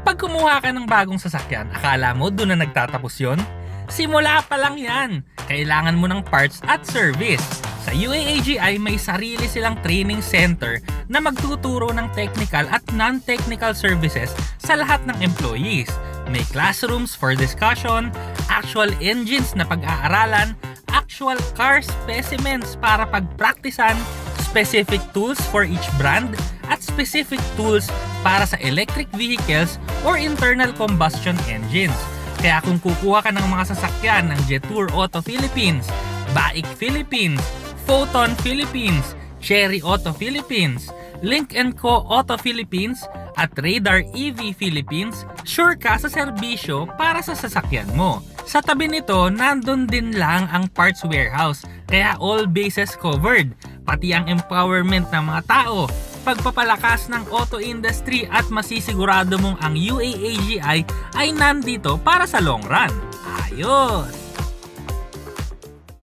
Kapag kumuha ka ng bagong sasakyan, akala mo doon na nagtatapos yon? Simula pa lang yan. Kailangan mo ng parts at service. Sa UAAGI may sarili silang training center na magtuturo ng technical at non-technical services sa lahat ng employees. May classrooms for discussion, actual engines na pag-aaralan, actual car specimens para pagpraktisan, specific tools for each brand, at specific tools para sa electric vehicles or internal combustion engines. Kaya kung kukuha ka ng mga sasakyan ng Jetour Auto Philippines, Baik Philippines, Photon Philippines, Cherry Auto Philippines, Link & Co Auto Philippines, at Radar EV Philippines, sure ka sa serbisyo para sa sasakyan mo. Sa tabi nito, nandun din lang ang parts warehouse, kaya all bases covered, pati ang empowerment ng mga tao, pagpapalakas ng auto industry at masisigurado mong ang UAAGI ay nandito para sa long run. Ayos!